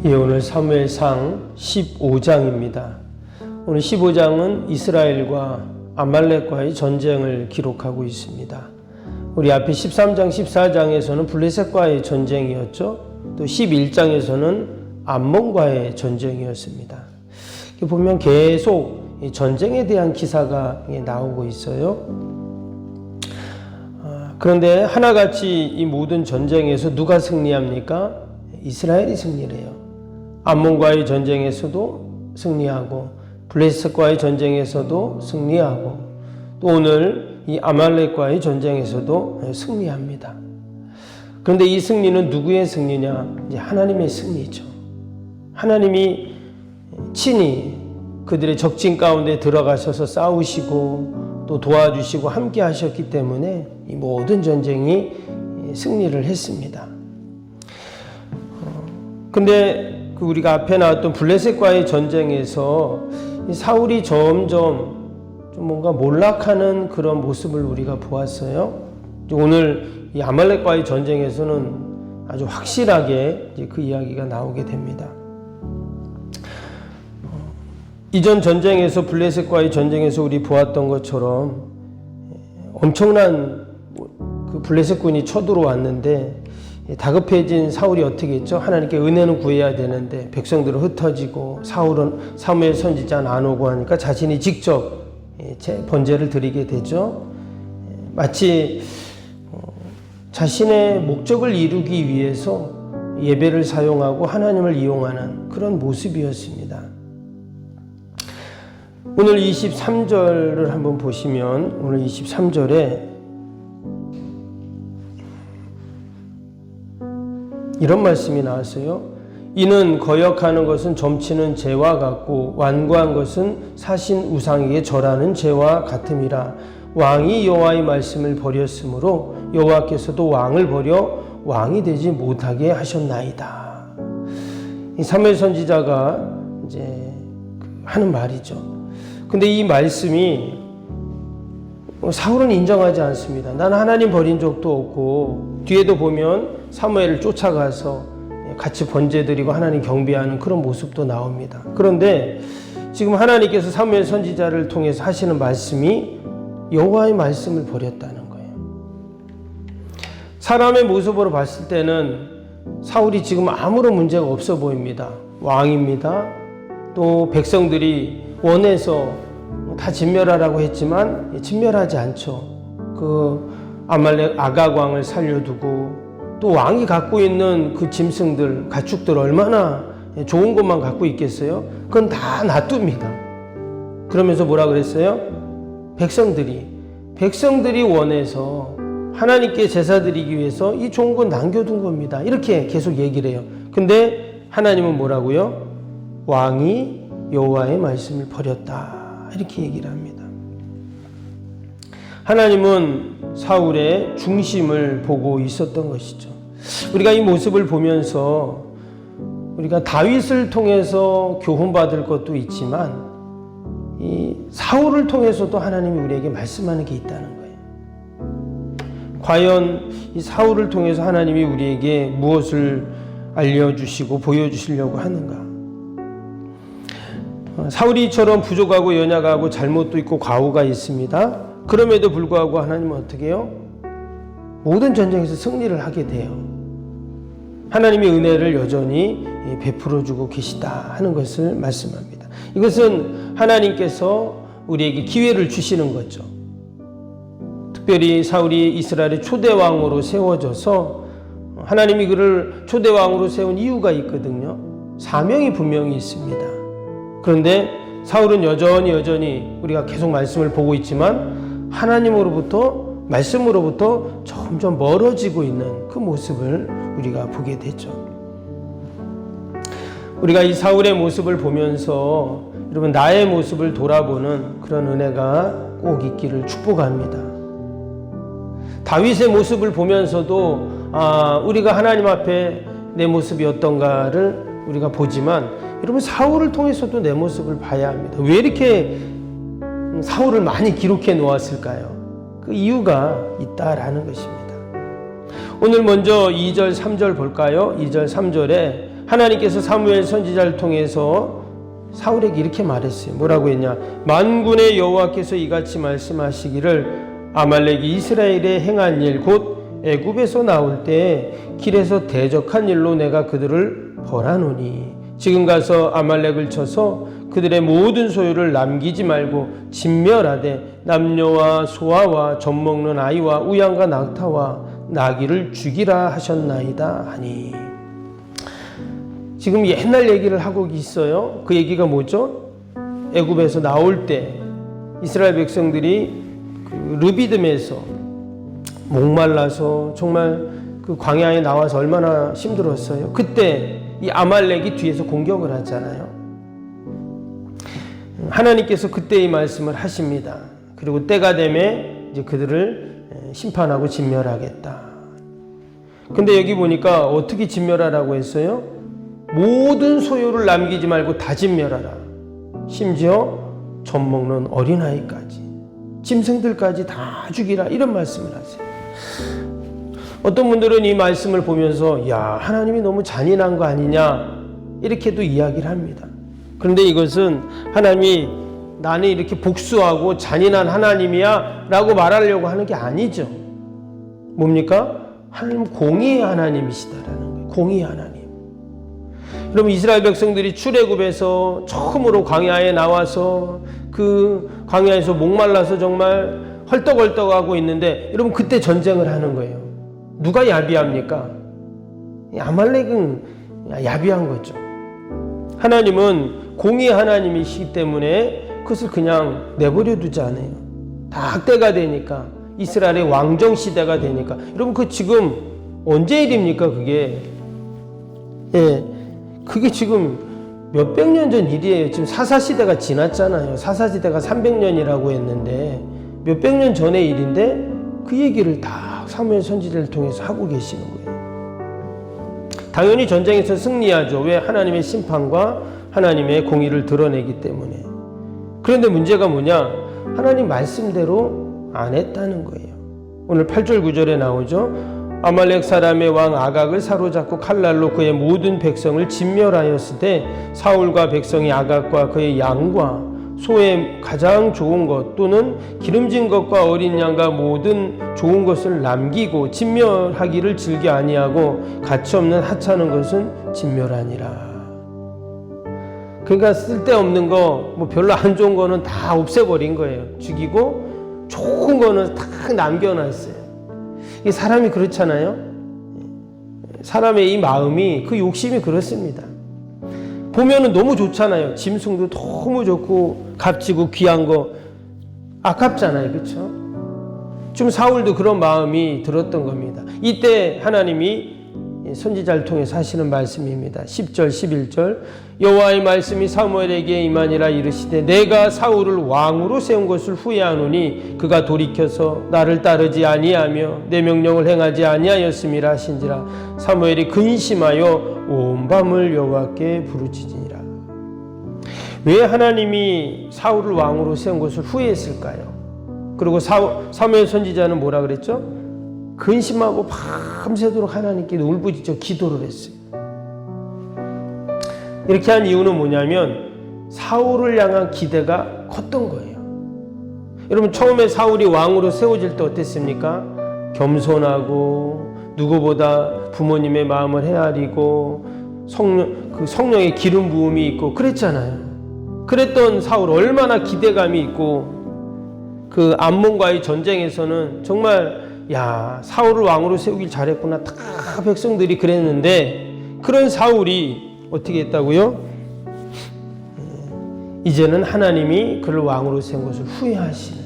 예, 오늘 사무엘상 15장입니다. 오늘 15장은 이스라엘과 아말렉과의 전쟁을 기록하고 있습니다. 우리 앞에 13장, 14장에서는 블레셋과의 전쟁이었죠. 또 11장에서는 암몬과의 전쟁이었습니다. 보면 계속 전쟁에 대한 기사가 나오고 있어요. 그런데 하나같이 이 모든 전쟁에서 누가 승리합니까? 이스라엘이 승리를 해요. 암몬과의 전쟁에서도 승리하고 블레셋과의 전쟁에서도 승리하고 또 오늘 이 아말렉과의 전쟁에서도 승리합니다. 그런데 이 승리는 누구의 승리냐? 이제 하나님의 승리죠. 하나님이 친히 그들의 적진 가운데 들어가셔서 싸우시고 또 도와주시고 함께 하셨기 때문에 이 모든 전쟁이 승리를 했습니다. 근데 우리가 앞에 나왔던 블레셋과의 전쟁에서 사울이 점점 좀 뭔가 몰락하는 그런 모습을 우리가 보았어요. 오늘 이 아말렉과의 전쟁에서는 아주 확실하게 이제 그 이야기가 나오게 됩니다. 이전 전쟁에서 블레셋과의 전쟁에서 우리 보았던 것처럼 엄청난 그 블레셋군이 쳐들어왔는데 다급해진 사울이 어떻게 했죠? 하나님께 은혜는 구해야 되는데 백성들은 흩어지고 사무엘 선지자는 안 오고 하니까 자신이 직접 번제를 드리게 되죠. 마치 자신의 목적을 이루기 위해서 예배를 사용하고 하나님을 이용하는 그런 모습이었습니다. 오늘 23절을 한번 보시면 오늘 23절에 이런 말씀이 나왔어요. 이는 거역하는 것은 점치는 죄와 같고 완고한 것은 사신 우상에게 절하는 죄와 같음이라. 왕이 여호와의 말씀을 버렸으므로 여호와께서도 왕을 버려 왕이 되지 못하게 하셨나이다. 이 사무엘 선지자가 이제 하는 말이죠. 근데 이 말씀이 사울은 인정하지 않습니다. 나는 하나님 버린 적도 없고 뒤에도 보면 사무엘을 쫓아가서 같이 번제드리고 하나님 경배하는 그런 모습도 나옵니다. 그런데 지금 하나님께서 사무엘 선지자를 통해서 하시는 말씀이 여호와의 말씀을 버렸다는 거예요. 사람의 모습으로 봤을 때는 사울이 지금 아무런 문제가 없어 보입니다. 왕입니다. 또 백성들이 원해서 다 진멸하라고 했지만 진멸하지 않죠. 그 아말렉 아각 왕을 살려두고 또 왕이 갖고 있는 그 짐승들, 가축들 얼마나 좋은 것만 갖고 있겠어요? 그건 다 놔둡니다. 그러면서 뭐라 그랬어요? 백성들이 원해서 하나님께 제사 드리기 위해서 이 좋은 건 남겨둔 겁니다. 이렇게 계속 얘기를 해요. 근데 하나님은 뭐라고요? 왕이 여호와의 말씀을 버렸다. 이렇게 얘기를 합니다. 하나님은 사울의 중심을 보고 있었던 것이죠. 우리가 이 모습을 보면서 우리가 다윗을 통해서 교훈받을 것도 있지만 이 사울을 통해서도 하나님이 우리에게 말씀하는 게 있다는 거예요. 과연 이 사울을 통해서 하나님이 우리에게 무엇을 알려주시고 보여주시려고 하는가? 사울이처럼 부족하고 연약하고 잘못도 있고 과오가 있습니다. 그럼에도 불구하고 하나님은 어떻게 해요? 모든 전쟁에서 승리를 하게 돼요. 하나님의 은혜를 여전히 베풀어주고 계시다 하는 것을 말씀합니다. 이것은 하나님께서 우리에게 기회를 주시는 거죠. 특별히 사울이 이스라엘의 초대왕으로 세워져서 하나님이 그를 초대왕으로 세운 이유가 있거든요. 사명이 분명히 있습니다. 그런데 사울은 여전히 우리가 계속 말씀을 보고 있지만 하나님으로부터 말씀으로부터 점점 멀어지고 있는 그 모습을 우리가 보게 되죠. 우리가 이 사울의 모습을 보면서 여러분 나의 모습을 돌아보는 그런 은혜가 꼭 있기를 축복합니다. 다윗의 모습을 보면서도 우리가 하나님 앞에 내 모습이 어떤가를 우리가 보지만 여러분 사울을 통해서도 내 모습을 봐야 합니다. 왜 이렇게 사울을 많이 기록해 놓았을까요? 그 이유가 있다라는 것입니다. 오늘 먼저 2절 3절 볼까요? 2절 3절에 하나님께서 사무엘 선지자를 통해서 사울에게 이렇게 말했어요. 뭐라고 했냐? 만군의 여호와께서 이같이 말씀하시기를 아말렉이 이스라엘에 행한 일 곧 애굽에서 나올 때 길에서 대적한 일로 내가 그들을 벌하노니 지금 가서 아말렉을 쳐서 그들의 모든 소유를 남기지 말고 진멸하되 남녀와 소아와 젖먹는 아이와 우양과 낙타와 나귀를 죽이라 하셨나이다 하니. 지금 옛날 얘기를 하고 있어요. 그 얘기가 뭐죠? 애굽에서 나올 때 이스라엘 백성들이 그 르비딤에서 목말라서 정말 그 광야에 나와서 얼마나 힘들었어요. 그때 이 아말렉이 뒤에서 공격을 하잖아요. 하나님께서 그때 이 말씀을 하십니다. 그리고 때가 되면 이제 그들을 심판하고 진멸하겠다. 근데 여기 보니까 어떻게 진멸하라고 했어요? 모든 소유를 남기지 말고 다 진멸하라. 심지어 젖먹는 어린아이까지, 짐승들까지 다 죽이라, 이런 말씀을 하세요. 어떤 분들은 이 말씀을 보면서 야, 하나님이 너무 잔인한 거 아니냐, 이렇게도 이야기를 합니다. 그런데 이것은 하나님이 나는 이렇게 복수하고 잔인한 하나님이야 라고 말하려고 하는 게 아니죠. 뭡니까? 하나님 공의의 하나님이시다라는 거예요. 공의의 하나님. 여러분, 이스라엘 백성들이 출애굽에서 처음으로 광야에 나와서 그 광야에서 목말라서 정말 헐떡헐떡하고 있는데, 여러분 그때 전쟁을 하는 거예요. 누가 야비합니까? 아말렉은 야비한 거죠. 하나님은 공의의 하나님이시기 때문에 그것을 그냥 내버려 두지 않아요. 다 때가 되니까, 이스라엘의 왕정 시대가 되니까. 여러분 그 지금 언제 일입니까 그게? 예, 그게 지금 몇백 년 전 일이에요. 지금 사사시대가 지났잖아요. 사사시대가 300년이라고 했는데 몇백 년 전의 일인데 그 얘기를 다 사무엘 선지자를 통해서 하고 계시는 거예요. 당연히 전쟁에서 승리하죠. 왜? 하나님의 심판과 하나님의 공의를 드러내기 때문에. 그런데 문제가 뭐냐? 하나님 말씀대로 안 했다는 거예요. 오늘 8절 9절에 나오죠. 아말렉 사람의 왕 아각을 사로잡고 칼날로 그의 모든 백성을 진멸하였을 때 사울과 백성이 아각과 그의 양과 소의 가장 좋은 것 또는 기름진 것과 어린 양과 모든 좋은 것을 남기고 진멸하기를 즐겨 아니하고 가치없는 하찮은 것은 진멸하니라. 그러니까 쓸데없는 거, 뭐 별로 안 좋은 거는 다 없애버린 거예요. 죽이고 좋은 거는 다 남겨놨어요. 이 사람이 그렇잖아요. 사람의 이 마음이, 그 욕심이 그렇습니다. 보면은 너무 좋잖아요. 짐승도 너무 좋고 값지고 귀한 거 아깝잖아요. 그렇죠? 좀 사울도 그런 마음이 들었던 겁니다. 이때 하나님이 선지자를 통해서 하시는 말씀입니다. 10절 11절 여호와의 말씀이 사무엘에게 임하니라 이르시되 내가 사울을 왕으로 세운 것을 후회하노니 그가 돌이켜서 나를 따르지 아니하며 내 명령을 행하지 아니하였음이라 하신지라. 사무엘이 근심하여 온 밤을 여호와께 부르짖으니라. 왜 하나님이 사울을 왕으로 세운 것을 후회했을까요? 그리고 사무엘 선지자는 뭐라 그랬죠? 근심하고 밤새도록 하나님께 울부짖어 기도를 했어요. 이렇게 한 이유는 뭐냐면 사울을 향한 기대가 컸던 거예요. 여러분 처음에 사울이 왕으로 세워질 때 어땠습니까? 겸손하고 누구보다 부모님의 마음을 헤아리고 성령의 기름 부음이 있고 그랬잖아요. 그랬던 사울 얼마나 기대감이 있고 그 암몬과의 전쟁에서는 정말 야, 사울을 왕으로 세우길 잘했구나. 다 백성들이 그랬는데 그런 사울이 어떻게 했다고요? 이제는 하나님이 그를 왕으로 세운 것을 후회하시는.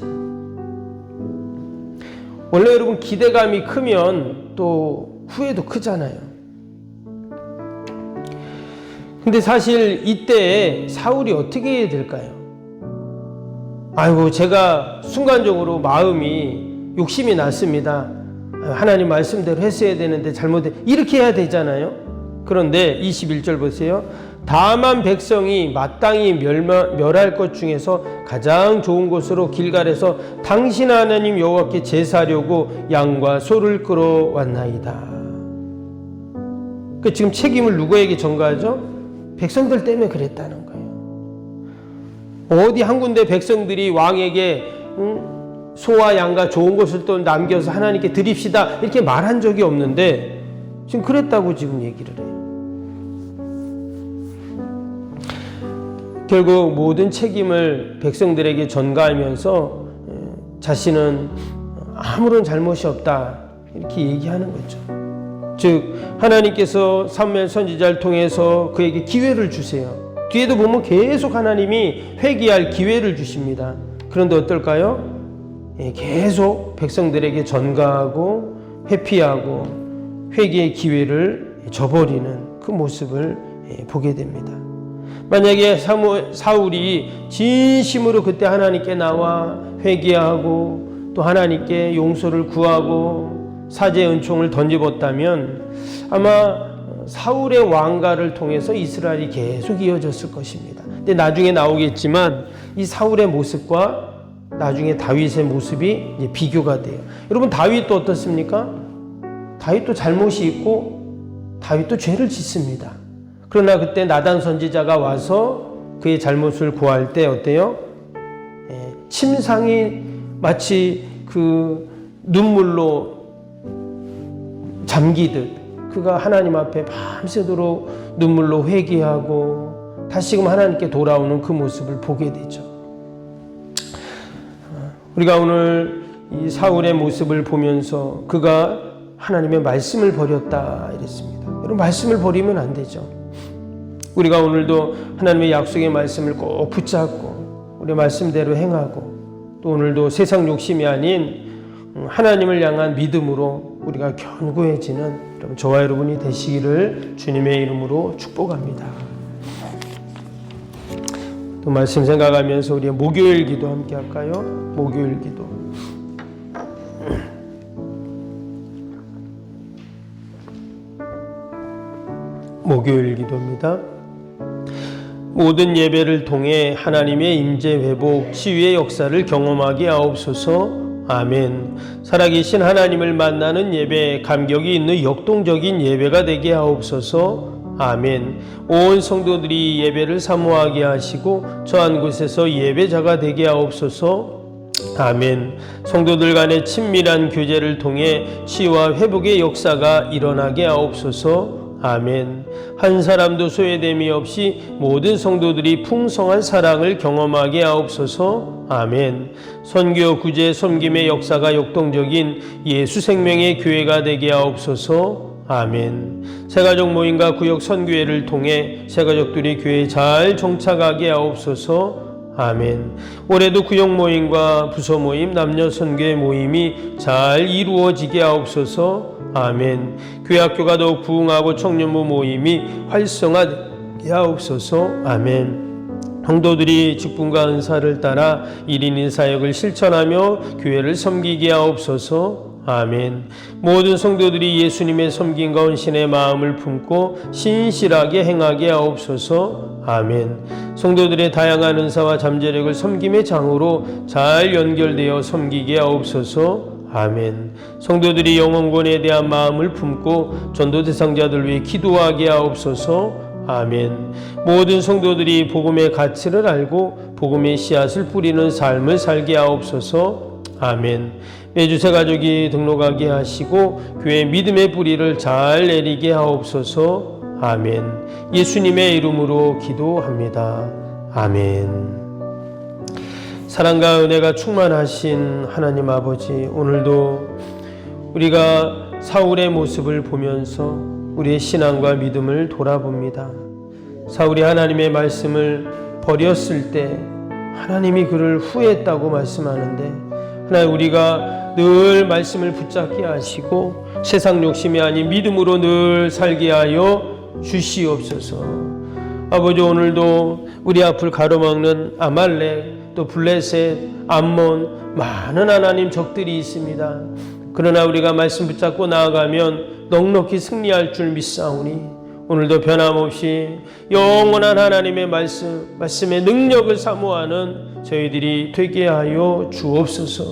원래 여러분 기대감이 크면 또 후회도 크잖아요. 근데 사실 이때 사울이 어떻게 해야 될까요? 아이고 제가 순간적으로 마음이 욕심이 났습니다. 하나님 말씀대로 했어야 되는데 잘못해. 이렇게 해야 되잖아요. 그런데 21절 보세요. 다만 백성이 마땅히 멸할 것 중에서 가장 좋은 곳으로 길갈에서 당신 하나님 여호와께 제사하려고 양과 소를 끌어왔나이다. 그 지금 책임을 누구에게 전가하죠? 백성들 때문에 그랬다는 거예요. 어디 한 군데 백성들이 왕에게 소와 양과 좋은 것을 또 남겨서 하나님께 드립시다 이렇게 말한 적이 없는데 지금 그랬다고 지금 얘기를 해요. 결국 모든 책임을 백성들에게 전가하면서 자신은 아무런 잘못이 없다 이렇게 얘기하는 거죠. 즉 하나님께서 사무엘 선지자를 통해서 그에게 기회를 주세요. 뒤에도 보면 계속 하나님이 회개할 기회를 주십니다. 그런데 어떨까요? 계속 백성들에게 전가하고 회피하고 회개의 기회를 저버리는 그 모습을 보게 됩니다. 만약에 사울이 진심으로 그때 하나님께 나와 회개하고 또 하나님께 용서를 구하고 사죄의 은총을 던져봤다면 아마 사울의 왕가를 통해서 이스라엘이 계속 이어졌을 것입니다. 근데 나중에 나오겠지만 이 사울의 모습과 나중에 다윗의 모습이 이제 비교가 돼요. 여러분 다윗도 어떻습니까? 다윗도 잘못이 있고 다윗도 죄를 짓습니다. 그러나 그때 나단 선지자가 와서 그의 잘못을 고할 때 어때요? 침상이 마치 그 눈물로 잠기듯 그가 하나님 앞에 밤새도록 눈물로 회개하고 다시금 하나님께 돌아오는 그 모습을 보게 되죠. 우리가 오늘 이 사울의 모습을 보면서 그가 하나님의 말씀을 버렸다 이랬습니다. 여러분 말씀을 버리면 안 되죠. 우리가 오늘도 하나님의 약속의 말씀을 꼭 붙잡고 우리 말씀대로 행하고 또 오늘도 세상 욕심이 아닌 하나님을 향한 믿음으로 우리가 견고해지는 저와 여러분이 되시기를 주님의 이름으로 축복합니다. 또 말씀 생각하면서 우리의 목요일 기도 함께 할까요? 목요일 기도. 목요일 기도입니다. 모든 예배를 통해 하나님의 임재 회복 치유의 역사를 경험하게 하옵소서. 아멘. 살아계신 하나님을 만나는 예배, 감격이 있는 역동적인 예배가 되게 하옵소서. 아멘. 온 성도들이 예배를 사모하게 하시고 저한 곳에서 예배자가 되게 하옵소서. 아멘. 성도들 간의 친밀한 교제를 통해 치유와 회복의 역사가 일어나게 하옵소서. 아멘. 한 사람도 소외됨이 없이 모든 성도들이 풍성한 사랑을 경험하게 하옵소서. 아멘. 선교, 구제, 섬김의 역사가 역동적인 예수 생명의 교회가 되게 하옵소서. 아멘. 새가족 모임과 구역 선교회를 통해 새가족들이 교회에 잘 정착하게 하옵소서. 아멘. 올해도 구역 모임과 부서 모임, 남녀 선교회 모임이 잘 이루어지게 하옵소서. 아멘. 교회 학교가 더욱 부흥하고 청년부 모임이 활성화되게 하옵소서. 아멘. 성도들이 직분과 은사를 따라 1인 1사역을 실천하며 교회를 섬기게 하옵소서. 아멘. 모든 성도들이 예수님의 섬김과 헌신의 마음을 품고 신실하게 행하게 하옵소서. 아멘. 성도들의 다양한 은사와 잠재력을 섬김의 장으로 잘 연결되어 섬기게 하옵소서. 아멘. 성도들이 영혼권에 대한 마음을 품고 전도 대상자들 위해 기도하게 하옵소서. 아멘. 모든 성도들이 복음의 가치를 알고 복음의 씨앗을 뿌리는 삶을 살게 하옵소서. 아멘. 매주 새가족이 등록하게 하시고 교회 믿음의 뿌리를 잘 내리게 하옵소서. 아멘. 예수님의 이름으로 기도합니다. 아멘. 사랑과 은혜가 충만하신 하나님 아버지, 오늘도 우리가 사울의 모습을 보면서 우리의 신앙과 믿음을 돌아봅니다. 사울이 하나님의 말씀을 버렸을 때 하나님이 그를 후회했다고 말씀하는데 하나님 우리가 늘 말씀을 붙잡게 하시고 세상 욕심이 아닌 믿음으로 늘 살게 하여 주시옵소서. 아버지 오늘도 우리 앞을 가로막는 아말렉 또 블레셋, 암몬 많은 하나님 적들이 있습니다. 그러나 우리가 말씀 붙잡고 나아가면 넉넉히 승리할 줄 믿사오니 오늘도 변함없이 영원한 하나님의 말씀의 능력을 사모하는 저희들이 되게 하여 주옵소서.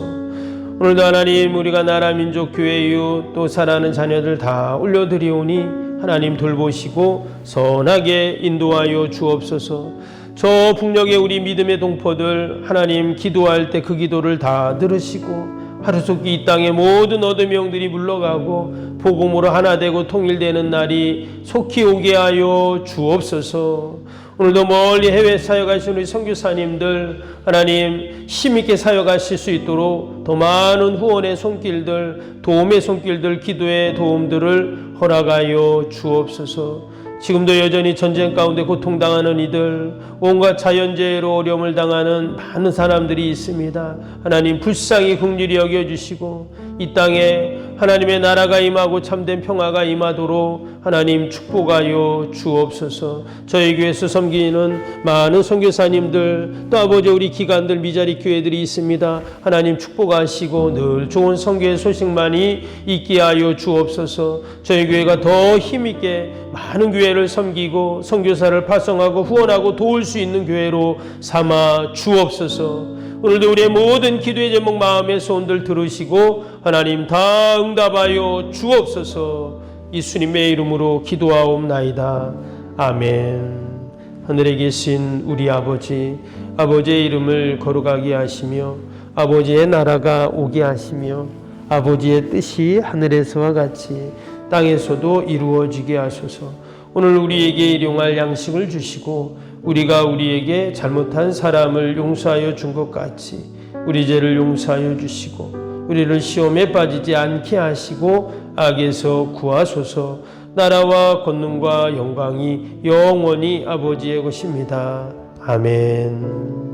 오늘도 하나님 우리가 나라 민족 교회 이웃 또 사랑하는 자녀들 다 올려드리오니 하나님 돌보시고 선하게 인도하여 주옵소서. 저 북녘의 우리 믿음의 동포들 하나님 기도할 때 그 기도를 다 들으시고 하루속히 이 땅의 모든 어둠의 영들이 물러가고 복음으로 하나 되고 통일되는 날이 속히 오게 하여 주옵소서. 오늘도 멀리 해외 사역하신 우리 선교사님들 하나님 힘있게 사역하실 수 있도록 더 많은 후원의 손길들, 도움의 손길들, 기도의 도움들을 허락하여 주옵소서. 지금도 여전히 전쟁 가운데 고통당하는 이들, 온갖 자연재해로 어려움을 당하는 많은 사람들이 있습니다. 하나님 불쌍히 긍휼히 여겨주시고 이 땅에 하나님의 나라가 임하고 참된 평화가 임하도록 하나님 축복하여 주옵소서. 저희 교회에서 섬기는 많은 선교사님들 또 아버지 우리 기관들 미자리 교회들이 있습니다. 하나님 축복하시고 늘 좋은 선교의 소식만이 있게 하여 주옵소서. 저희 교회가 더 힘있게 많은 교회를 섬기고 선교사를 파송하고 후원하고 도울 수 있는 교회로 삼아 주옵소서. 오늘도 우리의 모든 기도의 제목 마음의 소원들 들으시고 하나님 다 응답하여 주옵소서. 예수님의 이름으로 기도하옵나이다. 아멘. 하늘에 계신 우리 아버지, 아버지의 이름을 거룩하게 하시며 아버지의 나라가 오게 하시며 아버지의 뜻이 하늘에서와 같이 땅에서도 이루어지게 하소서. 오늘 우리에게 일용할 양식을 주시고 우리가 우리에게 잘못한 사람을 용서하여 준 것 같이 우리 죄를 용서하여 주시고 우리를 시험에 빠지지 않게 하시고 악에서 구하소서. 나라와 권능과 영광이 영원히 아버지의 것입니다. 아멘.